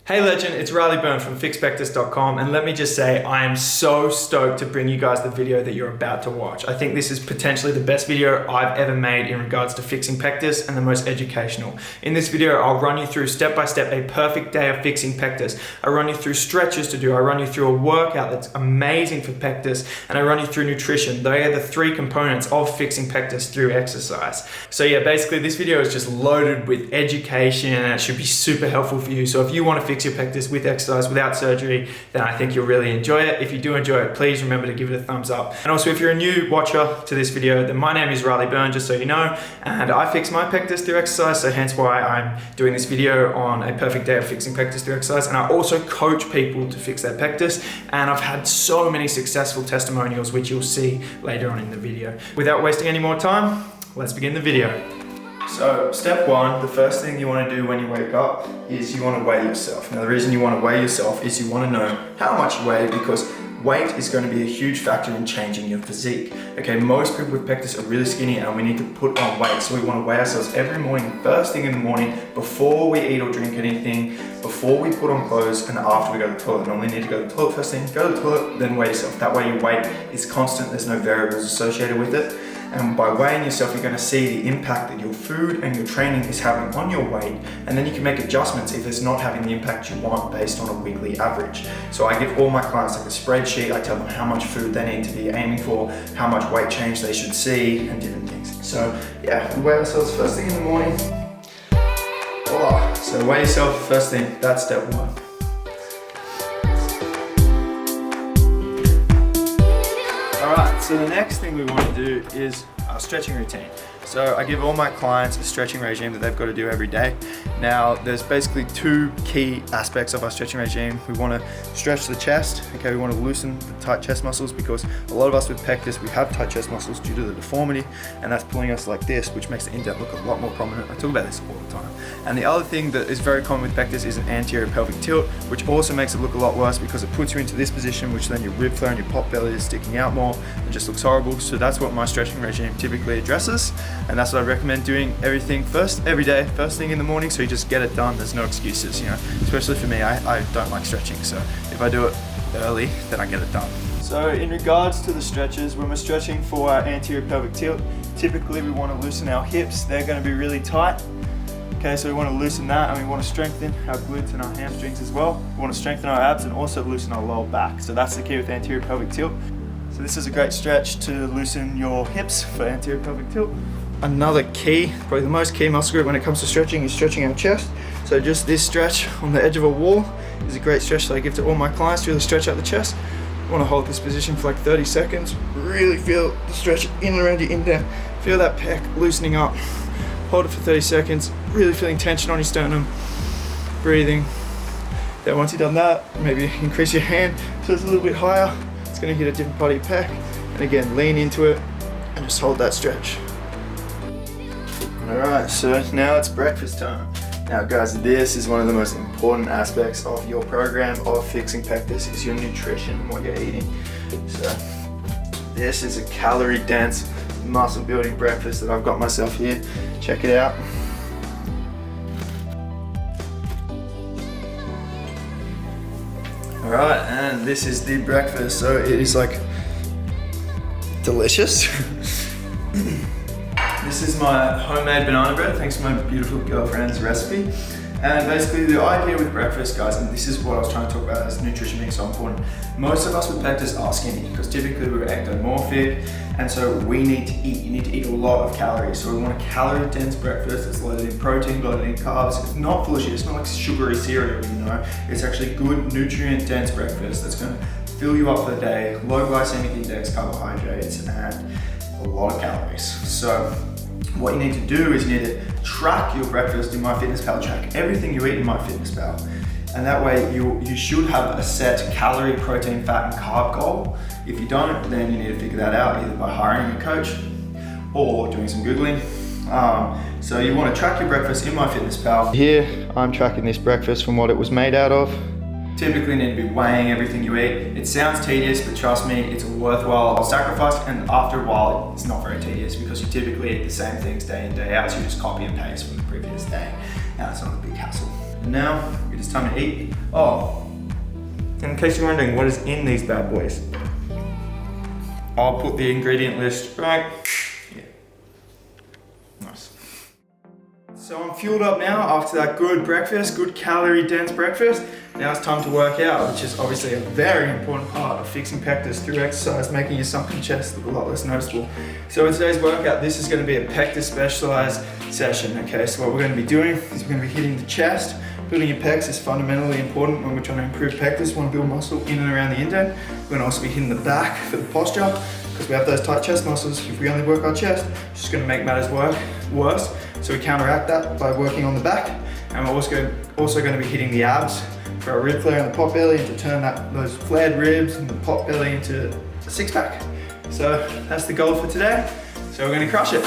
Hey legend, it's Byrne from FixPectus.com, and let me just say I am so stoked to bring you guys the video that you're about to watch. I think this is potentially the best video I've ever made in regards to fixing pectus and the most educational. In this video, I'll run you through step by step a perfect day of fixing pectus. I run you through stretches to do, I run you through a workout that's amazing for pectus, and I run you through nutrition. They are the three components of fixing pectus through exercise. So yeah, basically this video is just loaded with education and it should be super helpful for you. So if you want to fix your pectus with exercise without surgery, then I think you'll really enjoy it. If you do enjoy it, please remember to give it a thumbs up. And also, if you're a new watcher to this video, then my name is Byrne, just so you know, and I fix my pectus through exercise, so hence why I'm doing this video on a perfect day of fixing pectus through exercise. And I also coach people to fix their pectus, and I've had so many successful testimonials, which you'll see later on in the video. Without wasting any more time, let's begin the video. So step one, the first thing you want to do when you wake up is you want to weigh yourself. Now the reason you want to weigh yourself is you want to know how much you weigh, because weight is going to be a huge factor in changing your physique. Okay, most people with pectus are really skinny and we need to put on weight. So we want to weigh ourselves every morning, first thing in the morning, before we eat or drink anything, before we put on clothes, and after we go to the toilet. Normally need to go to the toilet first thing, go to the toilet, then weigh yourself. That way your weight is constant, there's no variables associated with it. And by weighing yourself, you're going to see the impact that your food and your training is having on your weight, and then you can make adjustments if it's not having the impact you want based on a weekly average. So I give all my clients like a spreadsheet. I tell them how much food they need to be aiming for, how much weight change they should see, and different things. So yeah, we weigh ourselves first thing in the morning. Voila. So weigh yourself first thing, that's step one. Alright, so the next thing we want to do is our stretching routine. So I give all my clients a stretching regime that they've got to do every day. Now there's basically two key aspects of our stretching regime. We want to stretch the chest, okay, we want to loosen the tight chest muscles, because a lot of us with pectus, we have tight chest muscles due to the deformity, and that's pulling us like this, which makes the indent look a lot more prominent. I talk about this all the time. And the other thing that is very common with pectus is an anterior pelvic tilt, which also makes it look a lot worse because it puts you into this position, which then your rib flare and your pot belly is sticking out more and just looks horrible. So that's what my stretching regime typically addresses, and that's what I recommend doing everything every day, first thing in the morning, so you just get it done. There's no excuses, you know, especially for me, I don't like stretching, so if I do it early, then I get it done. So in regards to the stretches, when we're stretching for our anterior pelvic tilt, typically we want to loosen our hips. They're going to be really tight. Okay, so we want to loosen that, and we want to strengthen our glutes and our hamstrings as well. We want to strengthen our abs and also loosen our lower back. So that's the key with anterior pelvic tilt. So this is a great stretch to loosen your hips for anterior pelvic tilt. Another key, probably the most key muscle group when it comes to stretching, is stretching our chest. So just this stretch on the edge of a wall is a great stretch that I give to all my clients to really stretch out the chest. You want to hold this position for like 30 seconds. Really feel the stretch in and around your indent. Feel that pec loosening up. Hold it for 30 seconds, really feeling tension on your sternum. Breathing. Then once you've done that, maybe increase your hand so it's a little bit higher. It's going to hit a different part of your pec. And again, lean into it and just hold that stretch. Alright, so now it's breakfast time. Now guys, this is one of the most important aspects of your program of fixing pectus, is your nutrition and what you're eating. So this is a calorie dense muscle building breakfast that I've got myself here. Check it out. Alright, and this is the breakfast. So it is like delicious. This is my homemade banana bread, thanks to my beautiful girlfriend's recipe. And basically the idea with breakfast, guys, and this is what I was trying to talk about as nutrition being so important. Most of us with pectus are skinny because typically we're ectomorphic, and so we need to eat. You need to eat a lot of calories. So we want a calorie dense breakfast that's loaded in protein, loaded in carbs. It's not full of shit, it's not like sugary cereal, you know. It's actually good nutrient dense breakfast that's gonna fill you up for the day, low glycemic index carbohydrates, and a lot of calories. So what you need to do is you need to track your breakfast in MyFitnessPal. Track everything you eat in MyFitnessPal, and that way you should have a set calorie, protein, fat, and carb goal. If you don't, then you need to figure that out either by hiring a coach or doing some Googling. So you want to track your breakfast in MyFitnessPal. Here I'm tracking this breakfast from what it was made out of. Typically need to be weighing everything you eat. It sounds tedious, but trust me, it's a worthwhile sacrifice, and after a while, it's not very tedious because you typically eat the same things day in, day out, so you just copy and paste from the previous day. Now it's not a big hassle. And now, we're It is time to eat. Oh, in case you're wondering what is in these bad boys, I'll put the ingredient list right here. Nice. So I'm fueled up now after that good breakfast, good calorie dense breakfast. Now it's time to work out, which is obviously a very important part of fixing pectus through exercise, making your sunken chest look a lot less noticeable. So in today's workout, this is going to be a pectus specialized session. Okay, so what we're going to be doing is we're going to be hitting the chest. Building your pecs is fundamentally important when we're trying to improve pectus. We want to build muscle in and around the indent. We're going to also be hitting the back for the posture because we have those tight chest muscles. If we only work our chest, it's just going to make matters worse. So we counteract that by working on the back, and we're also going to be hitting the abs for our rib flare and the pot belly, and to turn those flared ribs and the pot belly into a six pack. So that's the goal for today. So we're going to crush it.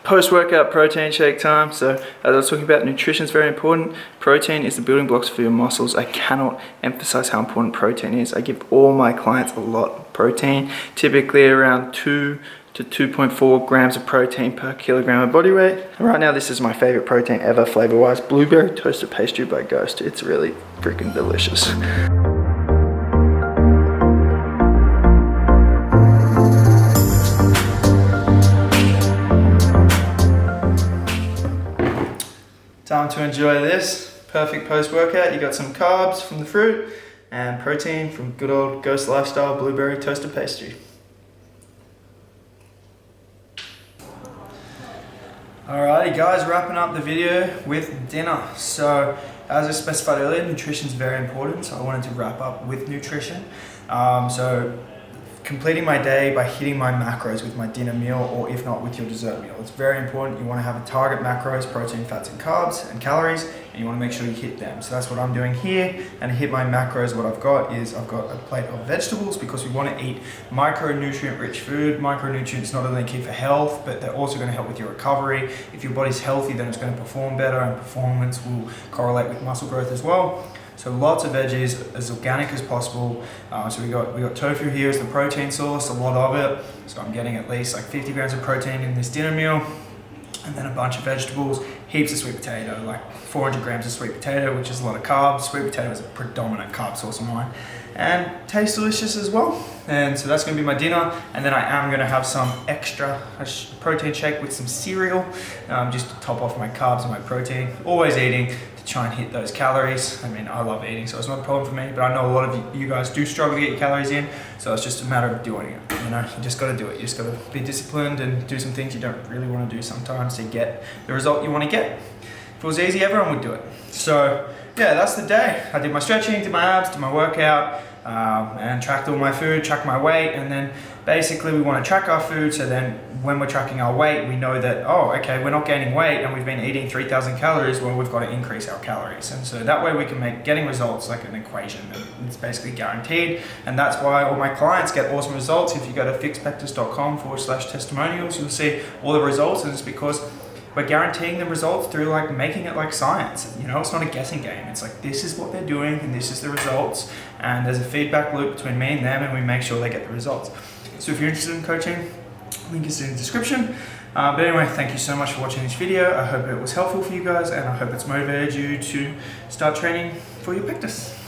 Post-workout protein shake time. So as I was talking about, nutrition is very important. Protein is the building blocks for your muscles. I cannot emphasize how important protein is. I give all my clients a lot of protein, typically around 2 to 2.4 grams of protein per kilogram of body weight. And right now, this is my favorite protein ever flavor-wise, blueberry toasted pastry by Ghost. It's really freaking delicious. Time to enjoy this. Perfect post-workout. You got some carbs from the fruit and protein from good old Ghost Lifestyle blueberry toasted pastry. Alrighty guys, wrapping up the video with dinner. So as I specified earlier, nutrition is very important, so I wanted to wrap up with nutrition. So completing my day by hitting my macros with my dinner meal, or if not with your dessert meal. It's very important. You want to have a target macros, protein, fats and carbs and calories, and you want to make sure you hit them. So that's what I'm doing here. And to hit my macros, what I've got a plate of vegetables, because we want to eat micronutrient rich food. Micronutrients not only key for health, but they're also going to help with your recovery. If your body's healthy, then it's going to perform better, and performance will correlate with muscle growth as well. So lots of veggies, as organic as possible. So we got tofu here as the protein source, a lot of it. So I'm getting at least like 50 grams of protein in this dinner meal. And then a bunch of vegetables, heaps of sweet potato, like 400 grams of sweet potato, which is a lot of carbs. Sweet potato is a predominant carb source of mine. And tastes delicious as well. And so that's gonna be my dinner. And then I am gonna have some extra protein shake with some cereal, just to top off my carbs and my protein. Always eating to try and hit those calories. I mean, I love eating, so it's not a problem for me, but I know a lot of you guys do struggle to get your calories in, so it's just a matter of doing it. You know, you just gotta do it. You just gotta be disciplined and do some things you don't really wanna do sometimes to get the result you wanna get. If it was easy, everyone would do it. So yeah, that's the day. I did my stretching, did my abs, did my workout, and tracked all my food, tracked my weight, and then basically we want to track our food, so then when we're tracking our weight, we know that, oh, okay, we're not gaining weight and we've been eating 3,000 calories, well, we've got to increase our calories. And so that way we can make getting results like an equation. It's basically guaranteed, and that's why all my clients get awesome results. If you go to fixpectus.com/testimonials, you'll see all the results, and it's because we're guaranteeing the results through like making it like science. You know, it's not a guessing game. It's like, this is what they're doing and this is the results. And there's a feedback loop between me and them, and we make sure they get the results. So if you're interested in coaching, link is in the description. But anyway, thank you so much for watching this video. I hope it was helpful for you guys, and I hope it's motivated you to start training for your pectus.